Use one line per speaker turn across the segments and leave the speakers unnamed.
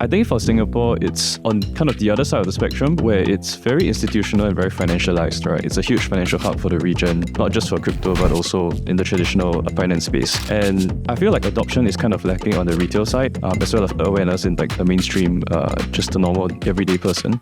I think for Singapore, it's on kind of the other side of the spectrum where it's very institutional and very financialized, right? It's a huge financial hub for the region, not just for crypto, but also in the traditional finance space. And I feel like adoption is kind of lacking on the retail side, as well as awareness in like the mainstream, just the normal everyday person.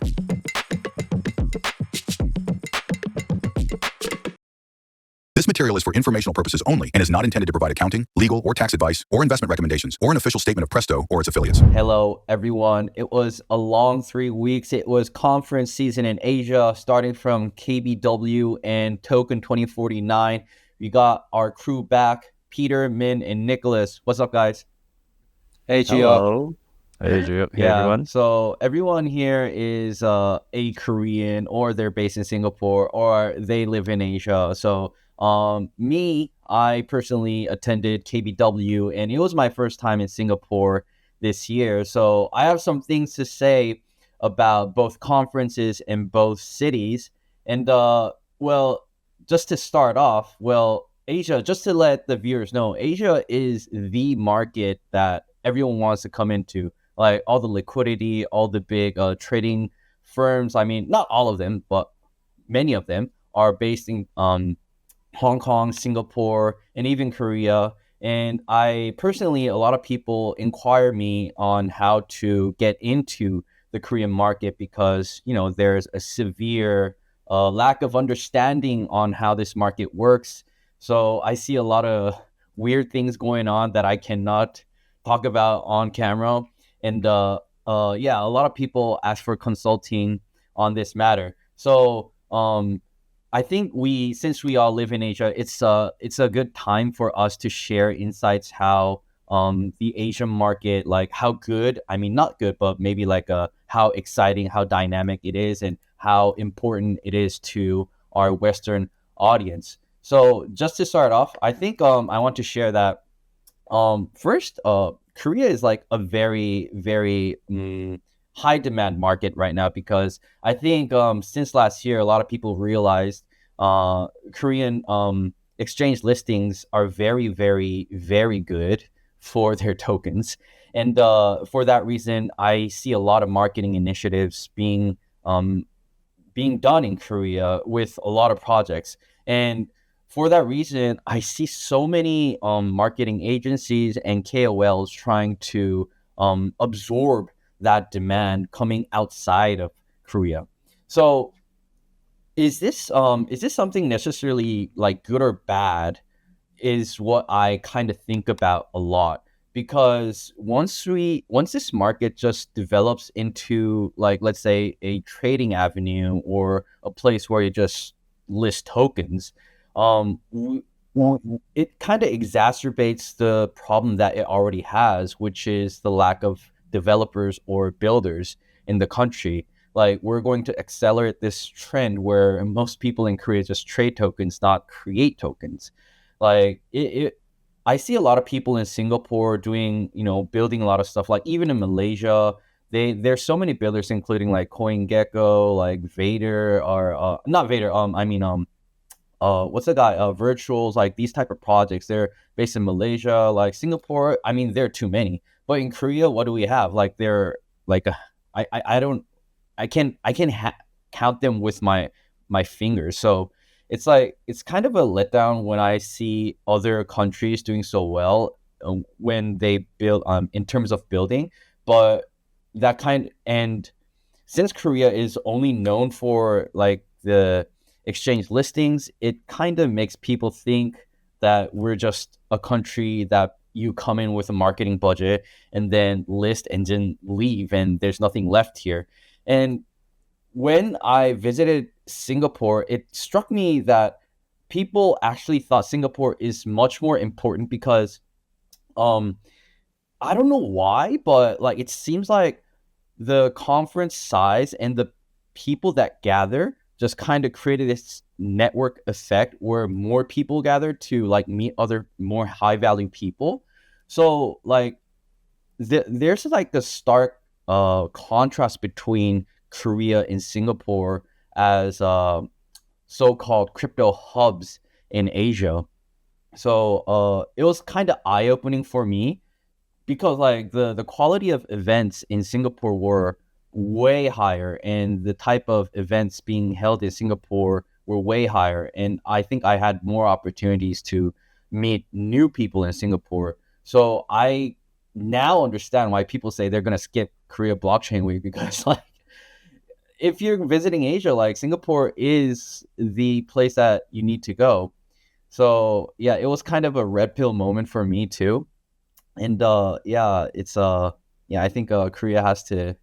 This material is for informational purposes only and is not intended to provide accounting, legal, or tax advice, or investment recommendations, or an official statement of Presto or its affiliates.
Hello, everyone. It was a long 3 weeks. It was conference season in Asia, starting from KBW and Token 2049. We got our crew back, Peter, Min, and Nicholas. What's up, guys?
Hey, Gio.
Hello. Hey, Gio. Hey, everyone.
So everyone here is a Korean, or they're based in Singapore, or they live in Asia. So I personally attended KBW, and it was my first time in Singapore this year. So I have some things to say about both conferences in both cities. And just to start off, Asia, just to let the viewers know, Asia is the market that everyone wants to come into. Like all the liquidity, all the big trading firms. I mean, not all of them, but many of them are based in Hong Kong, Singapore, and even Korea. And a lot of people inquire me on how to get into the Korean market because, there's a severe lack of understanding on how this market works. So I see a lot of weird things going on that I cannot talk about on camera. And a lot of people ask for consulting on this matter. So I think since we all live in Asia, it's a good time for us to share insights how the Asian market, like how good, I mean not good, but maybe like how exciting, how dynamic it is, and how important it is to our Western audience. So just to start off, I think I want to share that first, Korea is like a very, very high demand market right now because I think since last year, a lot of people realized Korean exchange listings are very, very, very good for their tokens. And for that reason, I see a lot of marketing initiatives being done in Korea with a lot of projects. And for that reason, I see so many marketing agencies and KOLs trying to absorb that demand coming outside of Korea. So is this something necessarily like good or bad is what I kind of think about a lot, because once this market just develops into, like, let's say a trading avenue or a place where you just list tokens, it kind of exacerbates the problem that it already has, which is the lack of developers or builders in the country. Like, we're going to accelerate this trend where most people in Korea just trade tokens, not create tokens. Like I see a lot of people in Singapore doing, building a lot of stuff. Like even in Malaysia, there's so many builders, including like CoinGecko, like Vader, or not Vader. What's the guy? Virtuals, like these type of projects. They're based in Malaysia, like Singapore. I mean, there are too many. But in Korea, what do we have? Like they're like I can't count them with my fingers. So it's kind of a letdown when I see other countries doing so well when they build in terms of building. But and since Korea is only known for like the exchange listings, it kind of makes people think that we're just a country that you come in with a marketing budget and then list and then leave, and there's nothing left here. And when I visited Singapore, it struck me that people actually thought Singapore is much more important because I don't know why, but like it seems like the conference size and the people that gather just kind of created this network effect where more people gathered to like meet other more high value people. So like there's like a stark contrast between Korea and Singapore as so-called crypto hubs in Asia. So it was kind of eye-opening for me because like the quality of events in Singapore were way higher, and the type of events being held in Singapore were way higher, and I think I had more opportunities to meet new people in Singapore. So I now understand why people say they're gonna skip Korea Blockchain Week, because like if you're visiting Asia, like Singapore is the place that you need to go. So yeah, it was kind of a red pill moment for me too. And yeah, it's yeah, I think Korea has to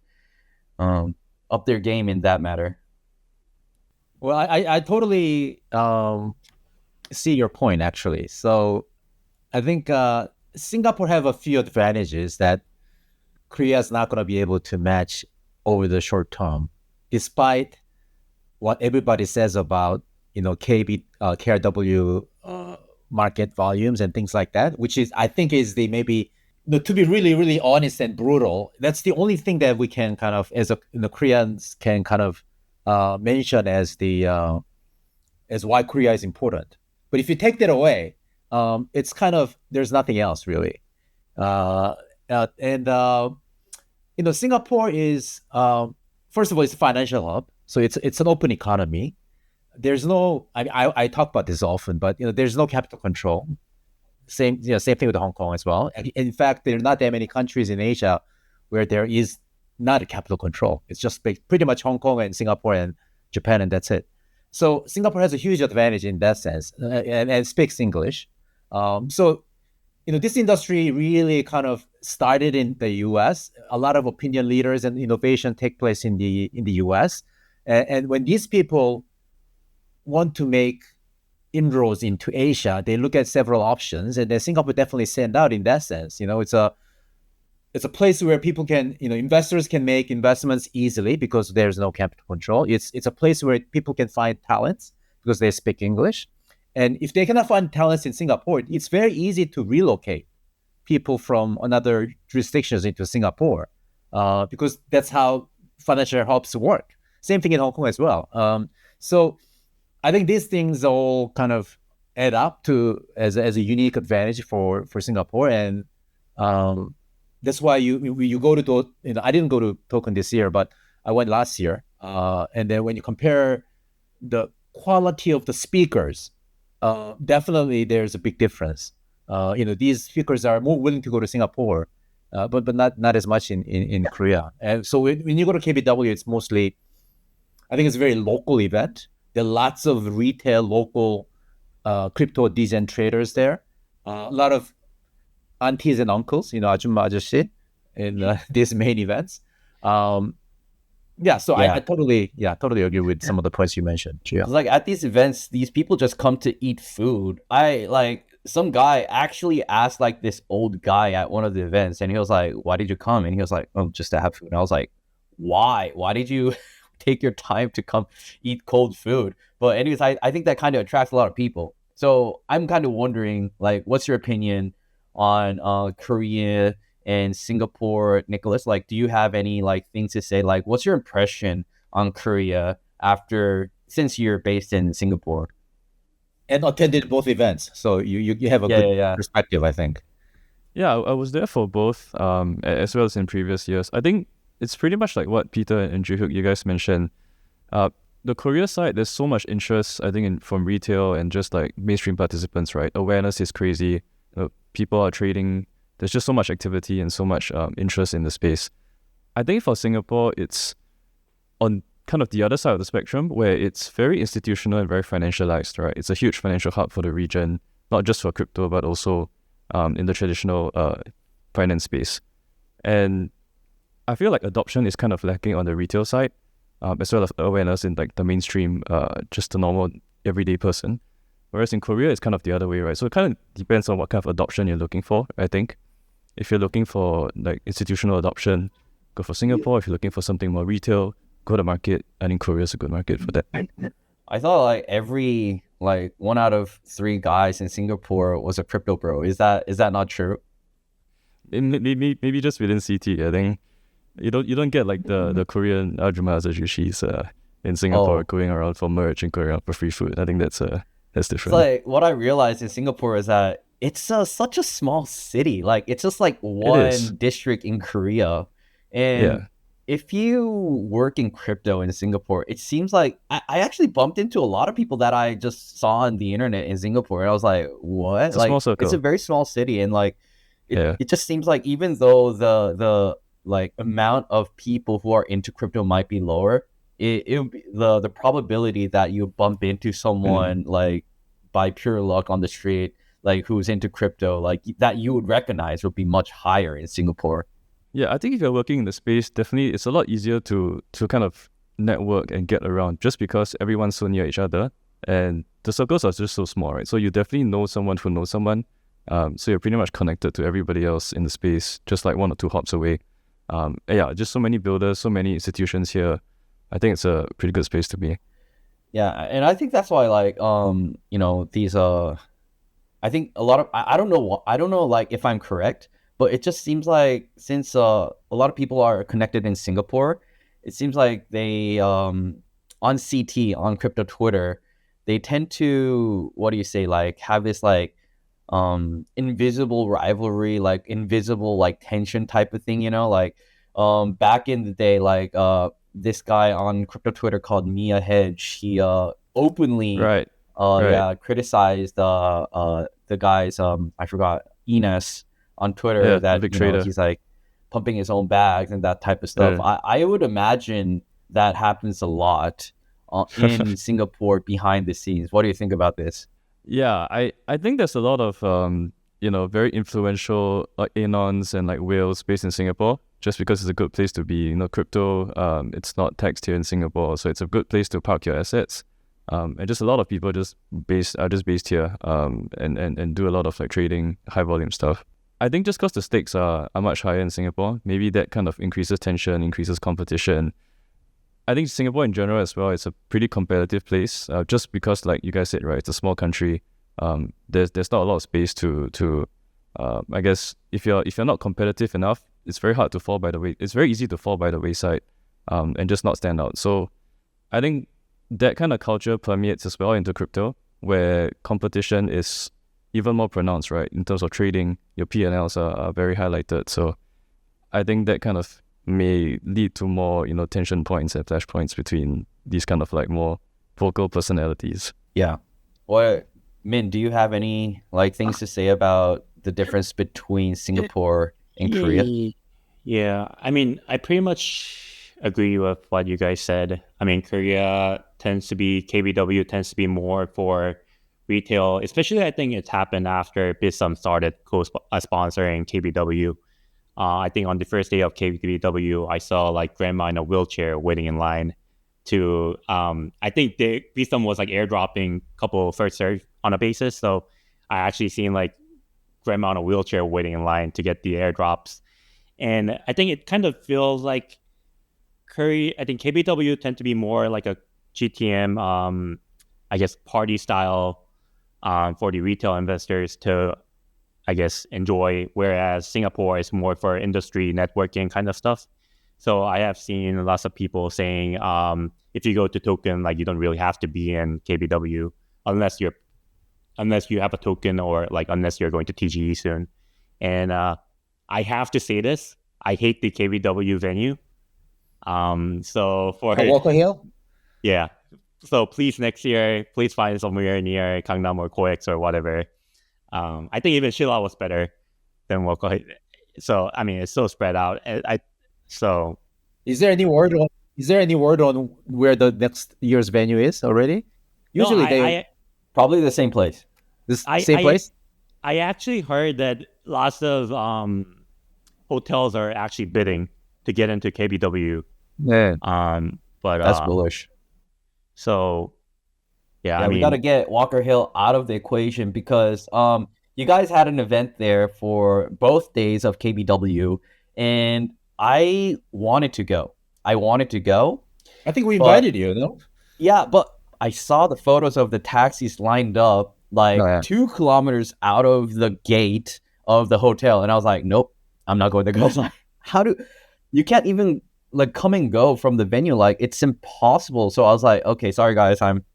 um up their game in that matter.
Well, I totally see your point actually. So I think Singapore have a few advantages that Korea is not going to be able to match over the short term, despite what everybody says about KRW market volumes and things like that, which is I think is the maybe to be really honest and brutal. That's the only thing that we can kind of as a Koreans can kind of mention as the as why Korea is important. But if you take that away, it's kind of there's nothing else really. And Singapore is first of all, it's a financial hub, so it's an open economy. There's no, I talk about this often, but there's no capital control. Same thing with Hong Kong as well. And in fact, there are not that many countries in Asia where there is not a capital control. It's just pretty much Hong Kong and Singapore and Japan, and that's it. So Singapore has a huge advantage in that sense, and speaks English. So this industry really kind of started in the U.S. A lot of opinion leaders and innovation take place in the U.S. And when these people want to make inroads into Asia, they look at several options, and then Singapore definitely stand out in that sense. It's a place where people can, investors can make investments easily because there's no capital control. It's a place where people can find talents because they speak English. And if they cannot find talents in Singapore, it's very easy to relocate people from another jurisdictions into Singapore because that's how financial hubs work. Same thing in Hong Kong as well. So I think these things all kind of add up to as a unique advantage for Singapore, and that's why you go to I didn't go to Token this year, but I went last year, and then when you compare the quality of the speakers, definitely there's a big difference. These speakers are more willing to go to Singapore, but not as much in Korea. And so when you go to KBW, it's mostly, I think it's a very local event. There are lots of retail, local crypto degen traders there. A lot of aunties and uncles, 아줌마 아저씨 in these main events. So I totally agree with some of the points you mentioned. Yeah.
Like at these events, these people just come to eat food. Some guy actually asked like this old guy at one of the events, and he was like, "Why did you come?" And he was like, "Oh, just to have food." And I was like, "Why? Why did you take your time to come eat cold food?" But anyways, I think that kind of attracts a lot of people. So I'm kind of wondering, like, what's your opinion on Korea and Singapore, Nicholas? Like, do you have any like things to say? Like, what's your impression on Korea since you're based in Singapore
and attended both events? So you have a good perspective, I think.
Yeah, I was there for both, as well as in previous years. I think it's pretty much like what Peter and Ji-Hook, you guys mentioned. The Korea side, there's so much interest, I think, from retail and just like mainstream participants, right? Awareness is crazy. People are trading. There's just so much activity and so much interest in the space. I think for Singapore, it's on kind of the other side of the spectrum where it's very institutional and very financialized, right? It's a huge financial hub for the region, not just for crypto, but also in the traditional finance space. And I feel like adoption is kind of lacking on the retail side, as well as awareness in like the mainstream, just the normal everyday person. Whereas in Korea, it's kind of the other way, right? So it kind of depends on what kind of adoption you're looking for, I think. If you're looking for like institutional adoption, go for Singapore. If you're looking for something more retail, go to market. I think Korea is a good market for that.
I thought like every 1 out of 3 guys in Singapore was a crypto bro. Is that not true?
Maybe just within CT. I think you don't get like the Korean ajumas ajushis in Singapore going around for merch and going around for free food. I think that's different.
It's like what I realized in Singapore is that it's such a small city. Like it's just like
is.
one district in Korea. And
Yeah.
if you work in crypto in Singapore, it seems like I actually bumped into a lot of people that I just saw on the internet in Singapore. And I was like, what?
It's a small
Like it's a
circle.
very small city. And like
Yeah.
it just seems like even though the like amount of people who are into crypto might be lower, it would be, the probability that you bump into someone like by pure luck on the street, like who's into crypto, like that you would recognize would be much higher in Singapore.
Yeah, I think if you're working in the space, definitely it's a lot easier to kind of network and get around just because everyone's so near each other and the circles are just so small, right? So you definitely know someone who knows someone. So you're pretty much connected to everybody else in the space, just like 1 or 2 hops away. Yeah, just so many builders, so many institutions here. I think it's a pretty good space to be.
Yeah, and I think that's why like you know these I think a lot of I don't know what I don't know like if I'm correct, but it just seems like since a lot of people are connected in Singapore, it seems like they on CT on crypto Twitter, they tend to what do you say like have this like invisible rivalry, like invisible like tension type of thing, you know, like back in the day like this guy on crypto Twitter called Mia Hedge, he openly
Right. Right.
yeah, criticized the guys I forgot Enos on Twitter
Yeah, the
that
big
you know
trader.
he's like pumping his own bags and that type of stuff.
Yeah.
I would imagine that happens a lot in Singapore behind the scenes. What do you think about this?
Yeah, I think there's a lot of very influential like anons and like whales based in Singapore just because it's a good place to be. Crypto, it's not taxed here in Singapore, so it's a good place to park your assets. And just a lot of people are just based here, and do a lot of like trading, high volume stuff. I think just because the stakes are much higher in Singapore, maybe that kind of increases tension, increases competition. I think Singapore in general as well, it's a pretty competitive place. Just because, like you guys said, right, it's a small country. There's not a lot of space to I guess if you're not competitive enough, it's very hard to fall by the way. It's very easy to fall by the wayside, and just not stand out. So I think that kind of culture permeates as well into crypto, where competition is even more pronounced, right? In terms of trading, your P&Ls are very highlighted. So I think that kind of may lead to more, tension points and flashpoints between these kind of like more vocal personalities.
Yeah. What Min, do you have any like things to say about the difference between Singapore and Korea?
Yeah, I mean, I pretty much agree with what you guys said. I mean, KBW tends to be more for retail, especially I think it's happened after Bitsum started sponsoring KBW. I think on the first day of KBW, I saw like grandma in a wheelchair waiting in line to, I think Bitsum was like airdropping a couple first serve on a basis. So I actually seen like grandma in a wheelchair waiting in line to get the airdrops. And I think it kind of feels like I think KBW tend to be more like a GTM, I guess, party style for the retail investors to, I guess, enjoy, whereas Singapore is more for industry networking kind of stuff. So I have seen lots of people saying if you go to token, like you don't really have to be in KBW unless you have a token or like unless you're going to TGE soon. And I have to say this, I hate the KBW venue. So for
Walker Hill?
Yeah. So please next year, please find somewhere near Gangnam or COEX or whatever. I think even Shilla was better than Walker. So I mean, it's so spread out.
Is there any word on where the next year's venue is already? Usually
Probably the same place.
Same place.
I actually heard that lots of hotels are actually bidding to get into KBW.
Yeah.
But
That's bullish.
So yeah, I
we
mean,
got to get Walker Hill out of the equation because you guys had an event there for both days of KBW, and I wanted to go. I
think we invited you, no?
Yeah, but I saw the photos of the taxis lined up like 2 kilometers out of the gate of the hotel, and I was like, nope, I'm not going to go. Like, you can't even like come and go from the venue? Like, it's impossible. So I was like, okay, sorry guys, I'm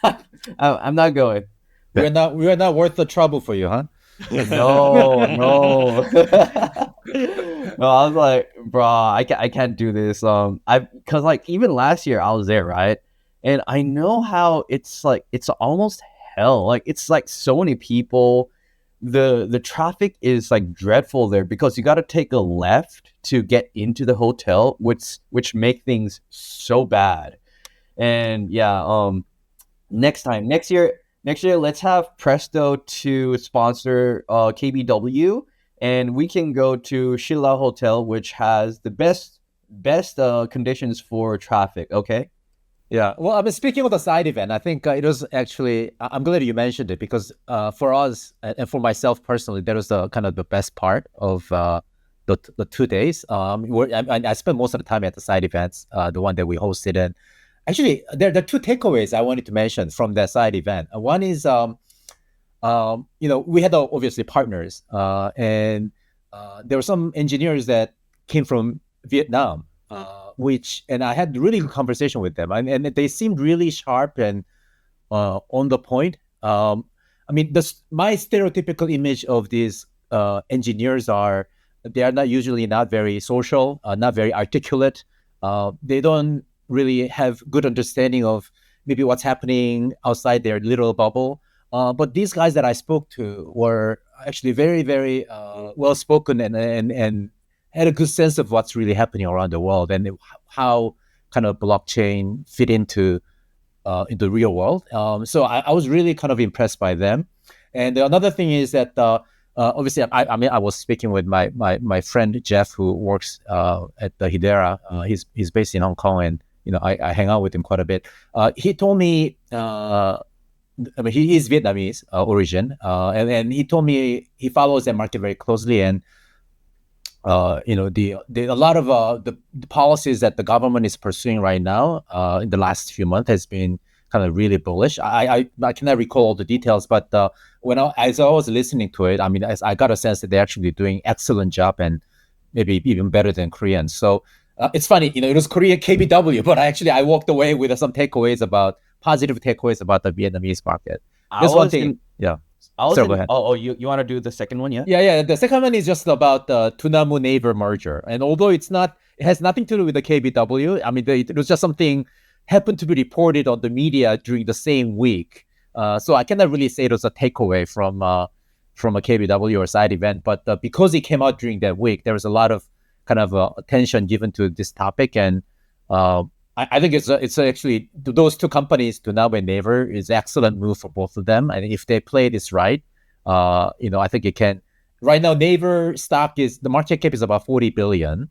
not going.
We are not worth the trouble for you, huh?
No, no. No, I was like, bro, I can't do this. Cause like even last year I was there, right? And I know how it's like it's almost hell. Like it's like so many people. The traffic is like dreadful there because you got to take a left to get into the hotel, which make things so bad. And yeah, next year, let's have Presto to sponsor KBW, and we can go to Shilla Hotel, which has the best conditions for traffic. Okay.
Yeah. Well, I mean, speaking of the side event, I think it was actually, I'm glad you mentioned it because for us and for myself personally, that was the kind of the best part of the 2 days. I spent most of the time at the side events, the one that we hosted. And actually, there are two takeaways I wanted to mention from that side event. One is, we had obviously partners, and there were some engineers that came from Vietnam, and I had really good conversation with them, and they seemed really sharp and on the point. I mean, my stereotypical image of these engineers are they are not usually not very social, not very articulate. They don't really have good understanding of maybe what's happening outside their little bubble. But these guys that I spoke to were actually very, very well spoken and had a good sense of what's really happening around the world and how kind of blockchain fit into the real world. So I was really kind of impressed by them. And another thing is that obviously, I mean, I was speaking with my friend Jeff, who works at the Hidera. He's based in Hong Kong, and I hang out with him quite a bit. He told me. I mean, he is Vietnamese origin, and he told me he follows that market very closely, and a lot of the policies that the government is pursuing right now in the last few months has been kind of really bullish. I cannot recall all the details, but as I was listening to it, I mean, I got a sense that they're actually doing excellent job and maybe even better than Koreans. So it's funny, it was Korean KBW, but I walked away with some positive takeaways about the Vietnamese market. That's one thing. Yeah.
Go
ahead.
You want to do the second one? Yeah.
Yeah. The second one is just about the Dunamu-Naver merger. And although it has nothing to do with the KBW. I mean, it was just something happened to be reported on the media during the same week. So I cannot really say it was a takeaway from a KBW or side event. But because it came out during that week, there was a lot of kind of attention given to this topic. And I think it's actually those two companies, Dunamu and Naver, is excellent move for both of them. And if they play this right, I think it can. Right now, Naver stock the market cap is about 40 billion.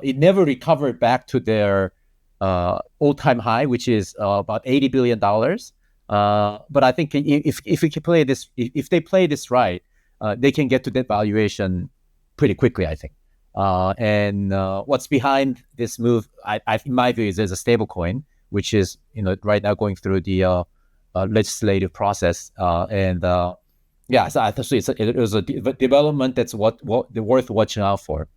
It never recovered back to their all-time high, which is about $80 billion. But I think if we can play this, if they play this right, they can get to that valuation pretty quickly, I think. And what's behind this move, in my view, is there's a stable coin, which is right now going through the legislative process. So I think it was a development that's what worth watching out for.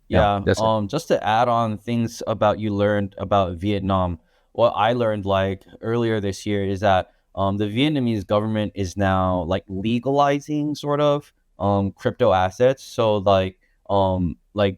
Yeah. Just to add on things about you learned about Vietnam, what I learned like earlier this year is that the Vietnamese government is now like legalizing sort of crypto assets. So like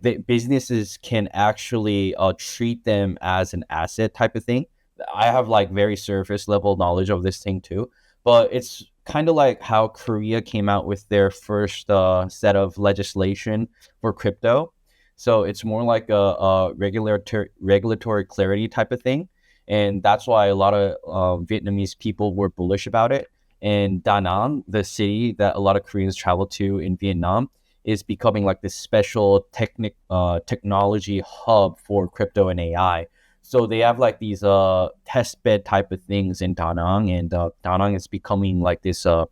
the businesses can actually treat them as an asset type of thing. I have like very surface level knowledge of this thing too, but it's kind of like how Korea came out with their first set of legislation for crypto. So it's more like a regulatory clarity type of thing. And that's why a lot of Vietnamese people were bullish about it. And Da Nang, the city that a lot of Koreans travel to in Vietnam, is becoming like this special technology hub for crypto and AI. So they have like these test bed type of things in Da Nang, and Da Nang is becoming like this nomad,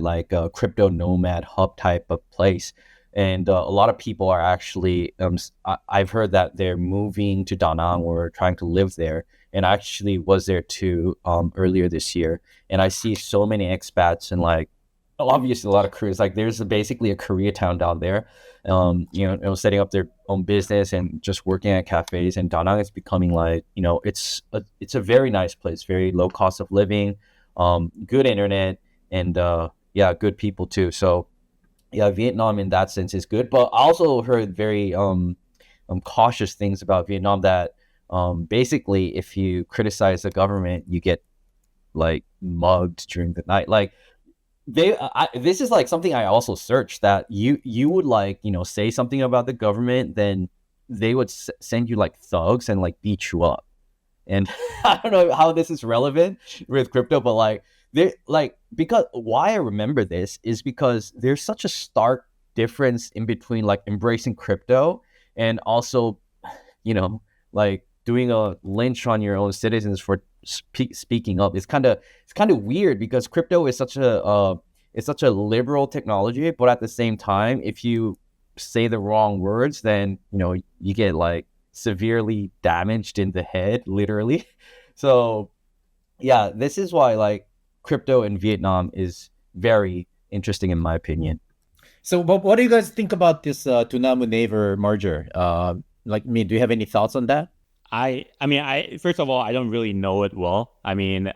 like a crypto nomad hub type of place. And a lot of people are actually, I've heard that they're moving to Da Nang or trying to live there. And I actually was there too earlier this year. And I see so many expats and like, obviously a lot of Koreans, like there's basically a Koreatown down there, setting up their own business and just working at cafes. And Da Nang is becoming like, it's a very nice place, very low cost of living, good internet, and yeah, good people too. So yeah, Vietnam in that sense is good. But I also heard very cautious things about Vietnam, that basically if you criticize the government, you get like mugged during the night. Like this is like something I also searched, that you would like, say something about the government, then they would send you like thugs and like beat you up. And I don't know how this is relevant with crypto, but like they like, because why I remember this is because there's such a stark difference in between like embracing crypto and also, like doing a lynch on your own citizens for speaking up. It's kind of weird, because crypto is such a it's such a liberal technology, but at the same time, if you say the wrong words, then you get like severely damaged in the head, literally. So yeah, this is why like crypto in Vietnam is very interesting in my opinion.
So, what do you guys think about this Dunamu-Naver merger? Do you have any thoughts on that?
I first of all, I don't really know it well. I mean,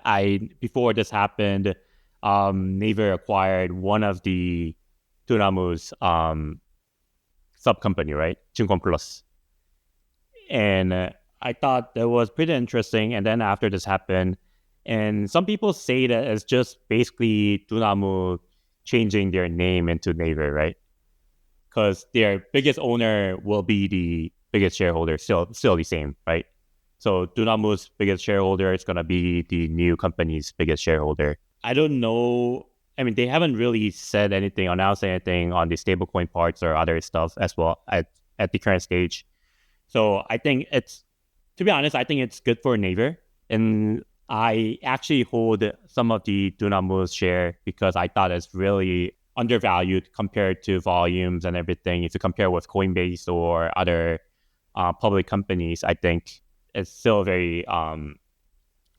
before this happened, Naver acquired one of the Dunamu's sub company, right? Chungkwon Plus. And I thought that was pretty interesting. And then after this happened, and some people say that it's just basically Dunamu changing their name into Naver, right? Because their biggest owner will be the biggest shareholder, still the same, right? So Dunamu's biggest shareholder is gonna be the new company's biggest shareholder. I don't know. I mean, they haven't really announced anything on the stablecoin parts or other stuff as well at the current stage. So I think to be honest, I think it's good for Naver. And I actually hold some of the Dunamu's share because I thought it's really undervalued compared to volumes and everything. If you compare with Coinbase or other public companies, I think it's still very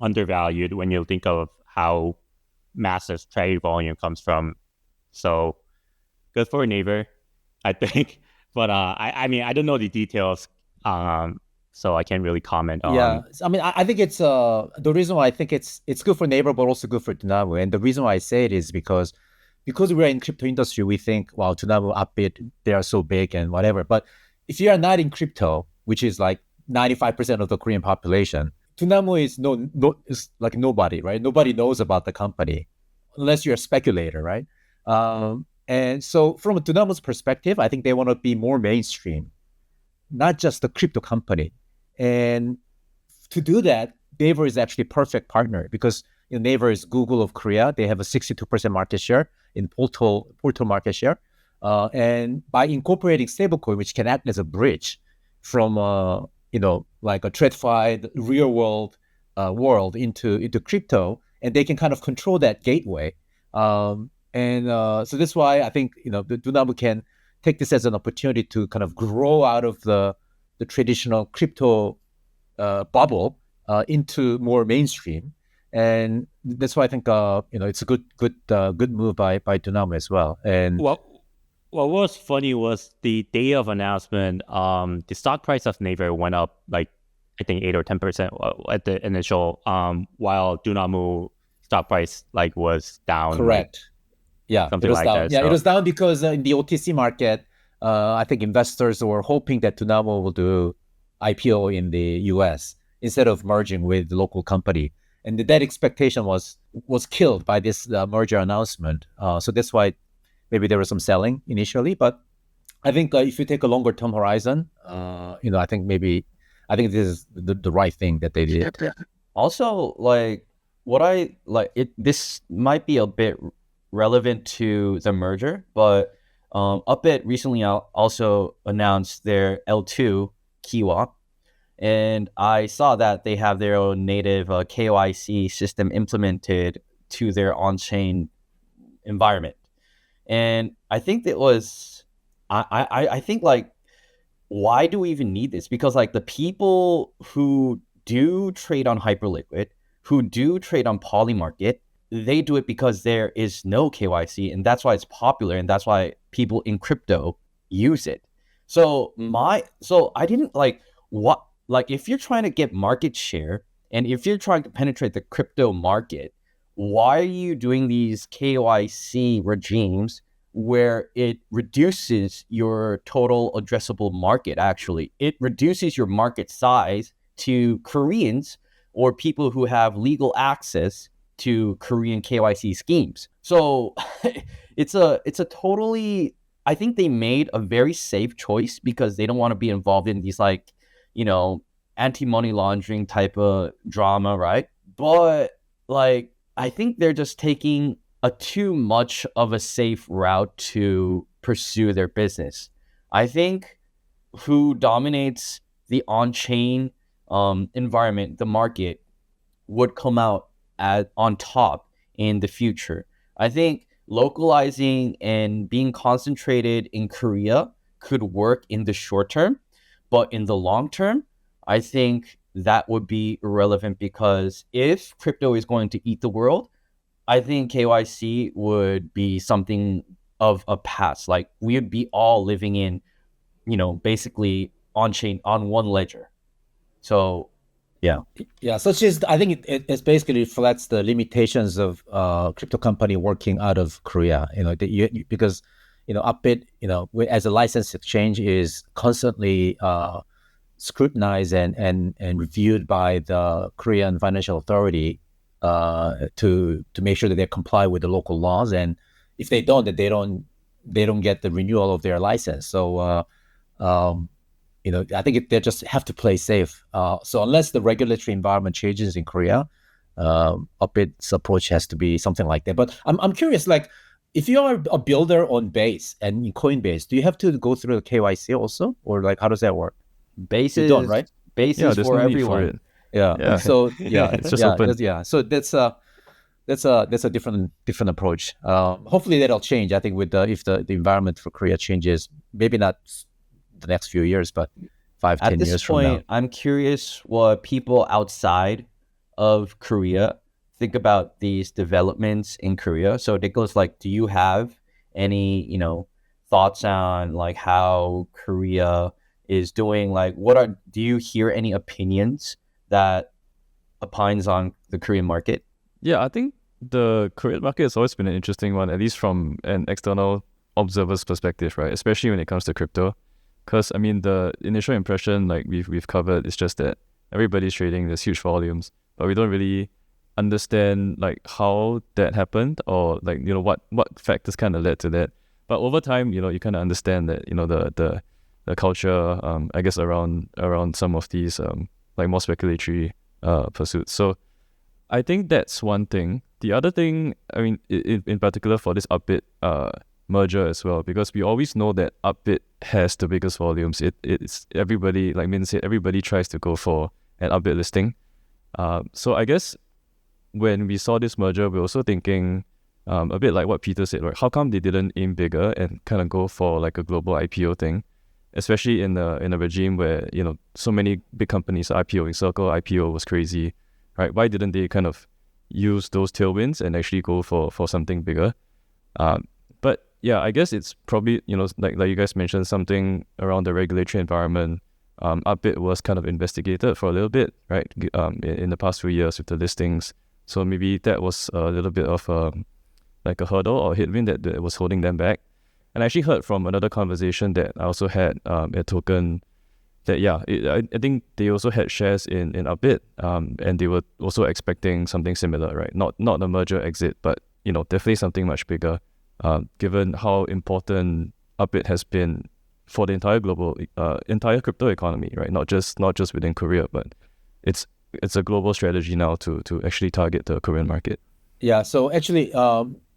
undervalued when you think of how massive trade volume comes from. So good for Naver, I think. But I mean, I don't know the details, so I can't really comment on.
Yeah, I mean, I think it's the reason why I think it's good for Naver, but also good for Dunamu. And the reason why I say it is because we're in crypto industry, we think, wow, Dunamu, Upbit, they are so big and whatever. But if you are not in crypto, which is like 95% of the Korean population, Dunamu is like nobody, right? Nobody knows about the company unless you're a speculator, right? And so from Dunamu's perspective, I think they want to be more mainstream, not just a crypto company. And to do that, Naver is actually a perfect partner because Naver is Google of Korea. They have a 62% market share in portal market share. And by incorporating stablecoin, which can act as a bridge from like a TradFi real world into crypto, and they can kind of control that gateway. So that's why I think the Dunamu can take this as an opportunity to kind of grow out of the traditional crypto bubble into more mainstream, and that's why I think it's a good move by Dunamu as well. And
what was funny was the day of announcement, the stock price of Naver went up like I think 8 or 10% at the initial, while Dunamu stock price like was down.
Correct. Yeah,
something like
down.
that.
Yeah,
so.
It was down because in the OTC market, I think investors were hoping that Dunamu will do IPO in the US instead of merging with the local company. And that expectation was killed by this merger announcement. So that's why maybe there was some selling initially. But I think if you take a longer term horizon, I think this is the right thing that they did.
Also, like what I like it. This might be a bit relevant to the merger, but Upbit recently also announced their L2 Kiwa, and I saw that they have their own native KYC system implemented to their on-chain environment. And I think that was, I think like, why do we even need this? Because like the people who do trade on Hyperliquid, who do trade on Polymarket, they do it because there is no KYC, and that's why it's popular, and that's why people in crypto use it. So I didn't like if you're trying to get market share and if you're trying to penetrate the crypto market, why are you doing these KYC regimes where it reduces your total addressable market? Actually, it reduces your market size to Koreans or people who have legal access to Korean KYC schemes. So it's a totally, I think they made a very safe choice because they don't want to be involved in these like, anti-money laundering type of drama, right? But like I think they're just taking a too much of a safe route to pursue their business. I think who dominates the on-chain environment, the market, would come out on top in the future. I think localizing and being concentrated in Korea could work in the short term, but in the long term, I think that would be irrelevant because if crypto is going to eat the world, I think KYC would be something of a past. Like we would be all living in, basically on chain on one ledger. So, yeah.
Yeah, so I think it basically reflects the limitations of crypto company working out of Korea. Because Upbit, as a licensed exchange, is constantly scrutinized and reviewed by the Korean Financial Authority to make sure that they comply with the local laws, and if they don't, that they don't get the renewal of their license. So I think they just have to play safe. So unless the regulatory environment changes in Korea, Upbit's approach has to be something like that. But I'm curious, like if you are a builder on Base and in Coinbase, do you have to go through the KYC also, or like how does that work?
Base
You don't, right?
Base
Yeah,
is
there's
for
no need
everyone.
for it.
Yeah. So yeah,
It's just open.
So that's a different approach. Hopefully that'll change. I think if the environment for Korea changes, maybe not the next few years, but 5-10
At this
years from now.
point, I'm curious what people outside of Korea think about these developments in Korea. So Nicholas, like, do you have any, thoughts on like how Korea is doing? Like, do you hear any opinions that opines on the Korean market?
Yeah, I think the Korean market has always been an interesting one, at least from an external observer's perspective, right? Especially when it comes to crypto. Because, I mean, the initial impression, like we've covered, is just that everybody's trading, there's huge volumes, but we don't really understand like how that happened, or like, what factors kind of led to that. But over time, you kind of understand that, the culture, I guess, around some of these like more speculatory pursuits. So I think that's one thing. The other thing, I mean, in particular for this Upbit merger as well, because we always know that Upbit has the biggest volumes. It's everybody, like Min said, everybody tries to go for an Upbit listing. So I guess when we saw this merger, we're also thinking a bit like what Peter said, right? How come they didn't aim bigger and kind of go for like a global IPO thing, especially in a regime where so many big companies are IPOing. Circle IPO was crazy, right? Why didn't they kind of use those tailwinds and actually go for something bigger? But yeah, I guess it's probably, like you guys mentioned, something around the regulatory environment. Upbit was kind of investigated for a little bit, right? In the past few years with the listings. So maybe that was a little bit of like a hurdle or headwind that was holding them back. And I actually heard from another conversation that I also had at Token that, I think they also had shares in Upbit, and they were also expecting something similar, right? Not a merger exit, but, definitely something much bigger, given how important Upbit has been for the entire crypto economy, right? Not just within Korea, but it's a global strategy now to actually target the Korean market.
Yeah. So actually,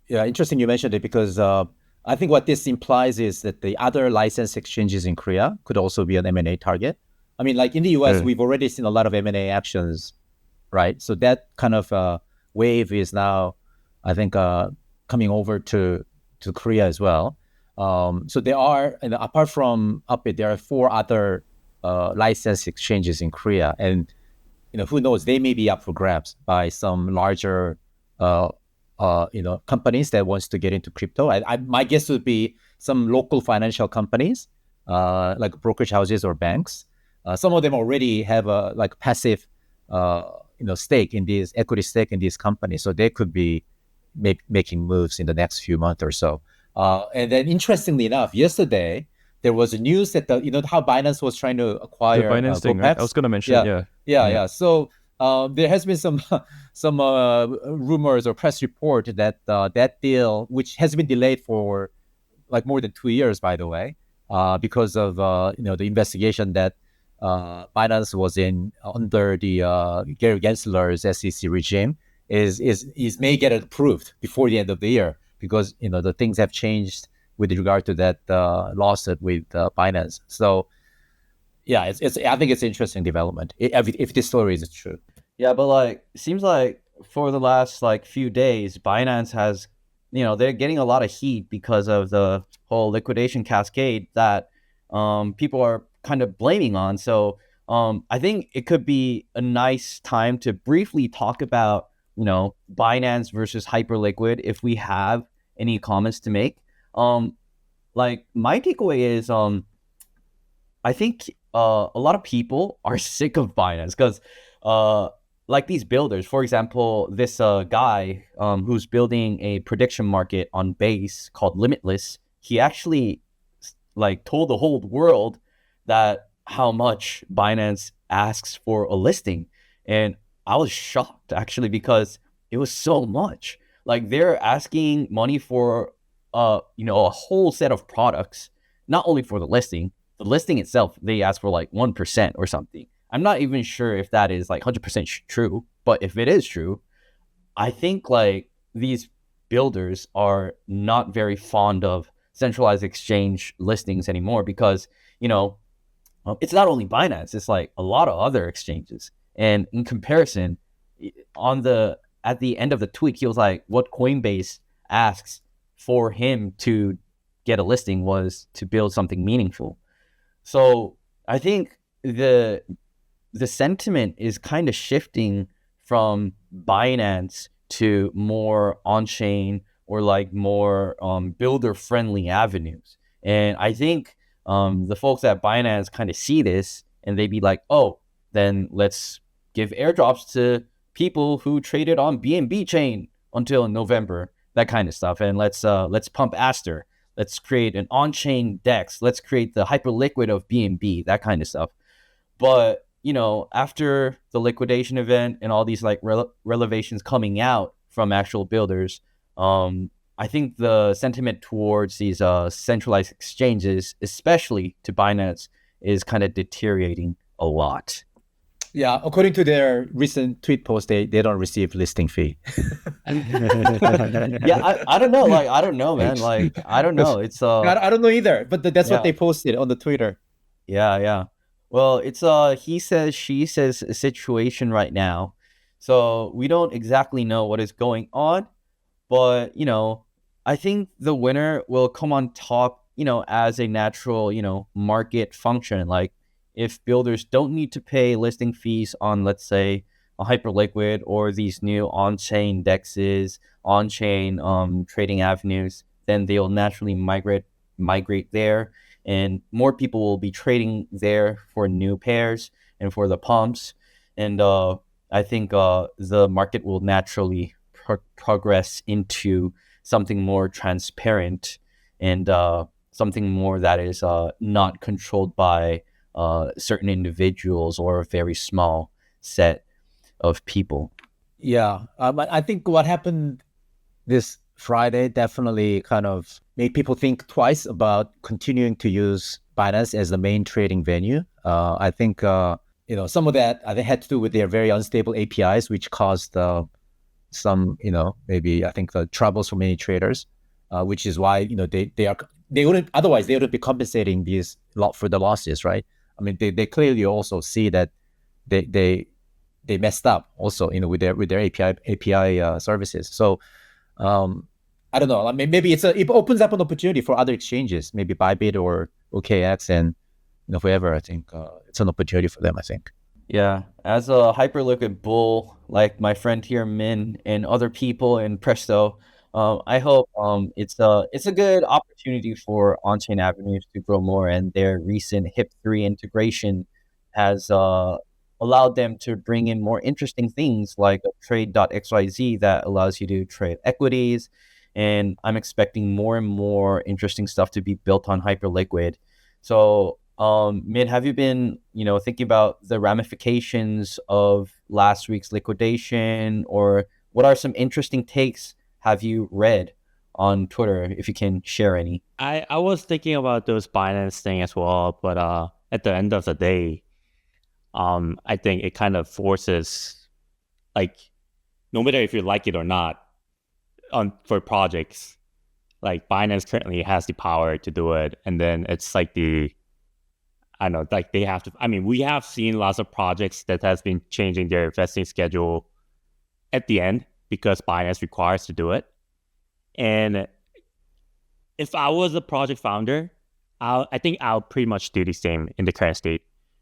interesting you mentioned it, because I think what this implies is that the other licensed exchanges in Korea could also be an M&A target. I mean, like in the US, we've already seen a lot of M&A actions, right? So that kind of wave is now, I think, coming over to Korea as well. So there are, apart from Upbit, there are 4 other licensed exchanges in Korea, and who knows, they may be up for grabs by some larger companies that wants to get into crypto. My guess would be some local financial companies, like brokerage houses or banks. Some of them already have like passive, stake in these equity stake in these companies, so they could be making moves in the next few months or so. And then, interestingly enough, yesterday there was a news that how Binance was trying to
The
acquire
Binance thing, right? I was
GoPax.
gonna mention, yeah.
Yeah. So there has been some rumors or press report that that deal, which has been delayed for like more than 2 years, by the way, because of the investigation that Binance was in under the Gary Gensler's SEC regime, is may get approved before the end of the year, because the things have changed with regard to that lawsuit with Binance. So yeah, it's I think it's an interesting development if this story is true.
Yeah, but like it seems like for the last like few days, Binance has, they're getting a lot of heat because of the whole liquidation cascade that people are kind of blaming on. So I think it could be a nice time to briefly talk about, Binance versus Hyperliquid if we have any comments to make. Like my takeaway is I think a lot of people are sick of Binance because, like these builders, for example, this guy who's building a prediction market on Base called Limitless, he actually like told the whole world that how much Binance asks for a listing, and I was shocked actually because it was so much. Like they're asking money for a whole set of products, not only for the listing. The listing itself, they ask for like 1% or something. I'm not even sure if that is like 100% true, but if it is true, I think like these builders are not very fond of centralized exchange listings anymore because, it's not only Binance, it's like a lot of other exchanges. And in comparison, at the end of the tweet, he was like, what Coinbase asks for him to get a listing was to build something meaningful. So I think the sentiment is kind of shifting from Binance to more on-chain or like more builder-friendly avenues. And I think the folks at Binance kind of see this and they be like, oh, then let's give airdrops to people who traded on BNB chain until November, that kind of stuff. And let's pump Aster. Let's create an on-chain DEX. Let's create the Hyperliquid of BNB, that kind of stuff. But, after the liquidation event and all these like revelations coming out from actual builders, I think the sentiment towards these centralized exchanges, especially to Binance, is kind of deteriorating a lot.
Yeah, according to their recent tweet post, they don't receive listing fee.
Yeah, I don't know. Like, I don't know, man. Like, I don't know. It's
I don't know either, but that's
yeah.
what they posted on the Twitter.
Yeah. Well, it's he says, she says situation right now. So we don't exactly know what is going on, but I think the winner will come on top, as a natural, market function. Like if builders don't need to pay listing fees on, let's say, a Hyperliquid or these new on-chain DEXs, on-chain trading avenues, then they'll naturally migrate there, and more people will be trading there for new pairs and for the pumps. And I think the market will naturally progress into something more transparent and something more that is not controlled by certain individuals or a very small set of people.
Yeah, I think what happened this Friday definitely kind of made people think twice about continuing to use Binance as the main trading venue. I think some of that I think had to do with their very unstable APIs, which caused some maybe I think the troubles for many traders, which is why they wouldn't be compensating these for the losses, right? I mean, they clearly also see that they messed up also, with their API services. So I don't know. I mean, maybe it opens up an opportunity for other exchanges, maybe Bybit or OKX and whoever. I think it's an opportunity for them, I think.
Yeah, as a Hyperliquid bull, like my friend here, Min, and other people in Presto, I hope it's a good opportunity for on-chain avenues to grow more, and their recent HIP3 integration has allowed them to bring in more interesting things like a trade.xyz that allows you to trade equities. And I'm expecting more and more interesting stuff to be built on Hyperliquid. So, Mid, have you been, thinking about the ramifications of last week's liquidation, or what are some interesting takes have you read on Twitter, if you can share any?
I was thinking about those Binance thing as well, but at the end of the day, I think it kind of forces, like, no matter if you like it or not, for projects, like Binance currently has the power to do it, and then it's like I don't know, like they have to. I mean, we have seen lots of projects that has been changing their vesting schedule at the end because Binance requires to do it. And if I was a project founder, I think I'll pretty much do the same in the current state,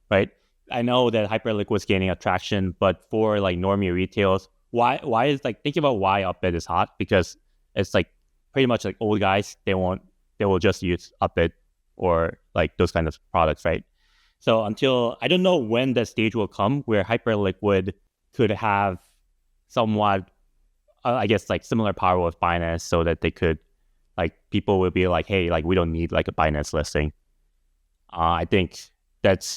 right? I know that Hyperliquid was gaining attraction, but for like normie retails, why is like, think about why Upbit is hot, because it's like pretty much like old guys, they will just use Upbit or like those kind of products, right? So I don't know when the stage will come where Hyperliquid could have somewhat, I guess, like similar power with Binance, so that they could, like, people will be like, hey, like we don't need like a Binance listing. I think that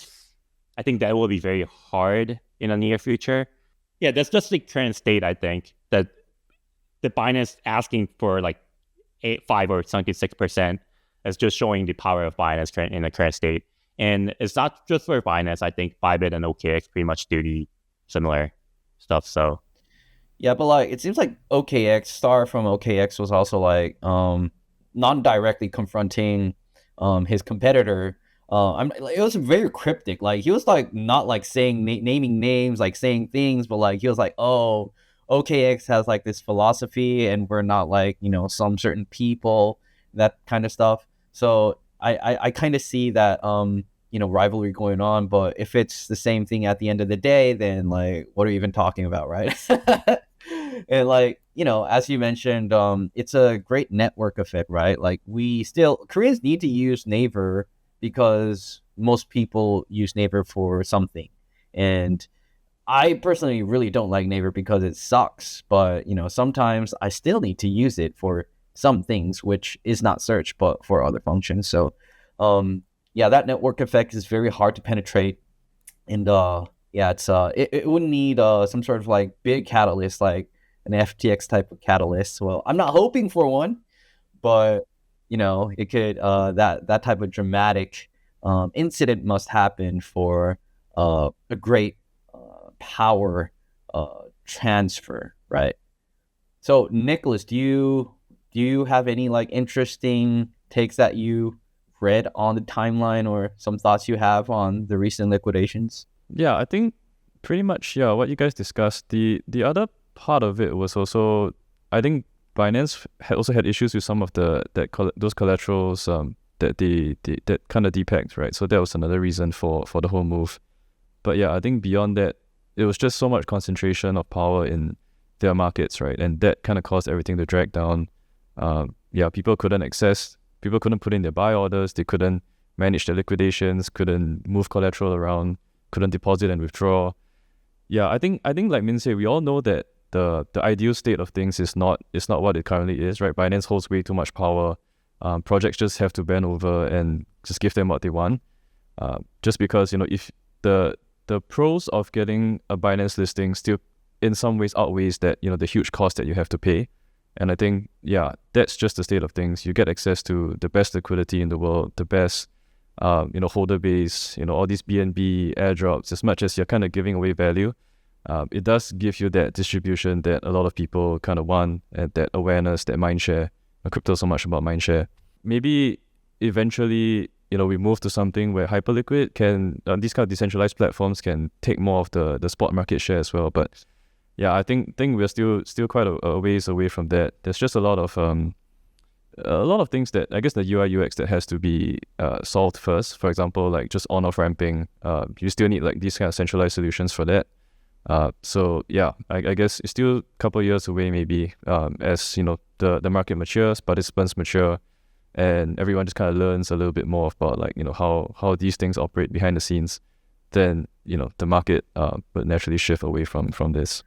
will be very hard in the near future. Yeah, that's just the current state. I think that the Binance asking for like 5 or 76% is just showing the power of Binance in the current state. And it's not just for Binance. I think Bybit and OKX pretty much do the similar stuff. So
Yeah, but like it seems like OKX Star from OKX was also like non-directly confronting his competitor. It was very cryptic. Like he was like not like saying naming names, like saying things, but like he was like, "Oh, OKX has like this philosophy, and we're not like some certain people," that kind of stuff. So I kind of see that rivalry going on. But if it's the same thing at the end of the day, then like what are you even talking about, right? And like as you mentioned, it's a great network effect, right? Like Koreans need to use Naver because most people use Naver for something. And I personally really don't like Naver because it sucks, but sometimes I still need to use it for some things, which is not search but for other functions. So yeah, that network effect is very hard to penetrate. And yeah, it would need some sort of like big catalyst, like an FTX type of catalyst. Well, I'm not hoping for one, but it could that type of dramatic incident must happen for a great power transfer, right? So Nicholas, do you have any like interesting takes that you read on the timeline, or some thoughts you have on the recent liquidations?
Yeah, I think pretty much, what you guys discussed. The other part of it was also, I think Binance also had issues with some of those collaterals that kind of depegged, right? So that was another reason for the whole move. But yeah, I think beyond that, it was just so much concentration of power in their markets, right? And that kind of caused everything to drag down. People couldn't put in their buy orders, they couldn't manage their liquidations, couldn't move collateral around, couldn't deposit and withdraw. Yeah, I think like Min said, we all know that the ideal state of things is not what it currently is, right? Binance holds way too much power. Projects just have to bend over and just give them what they want. Just because if the pros of getting a Binance listing still in some ways outweighs that the huge cost that you have to pay. And I think that's just the state of things. You get access to the best liquidity in the world, the best holder base, all these BNB airdrops. As much as you're kind of giving away value, it does give you that distribution that a lot of people kind of want, and that awareness, that mindshare. Crypto so much about mindshare. Maybe eventually, we move to something where Hyperliquid can, these kind of decentralized platforms can take more of the spot market share as well. But yeah, I think we're still quite a ways away from that. There's just a lot of things that, I guess, the UI UX that has to be solved first. For example, like just on-off ramping. You still need like these kind of centralized solutions for that. So yeah, I guess it's still a couple of years away maybe, as the market matures, participants mature, and everyone just kind of learns a little bit more about like how these things operate behind the scenes. then the market would naturally shift away from this.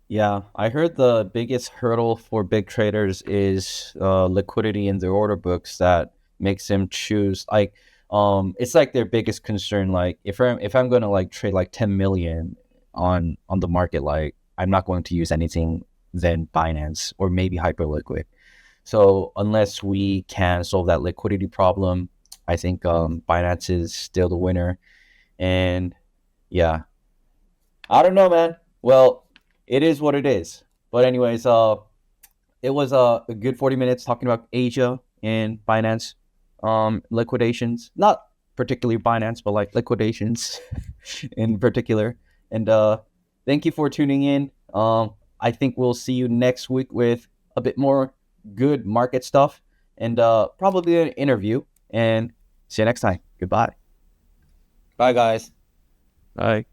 Yeah, I heard the biggest hurdle for big traders is liquidity in their order books that makes them choose it's like their biggest concern. Like if I'm gonna like trade like 10 million on the market, like I'm not going to use anything than Binance or maybe Hyperliquid. So unless we can solve that liquidity problem, I think Binance is still the winner. And yeah, I don't know, man. Well, it is what it is. But anyways, it was a good 40 minutes talking about Asia and Binance liquidations. Not particularly Binance, but like liquidations in particular. And thank you for tuning in. I think we'll see you next week with a bit more good market stuff and probably an interview. And see you next time. Goodbye.
Bye, guys.
Bye.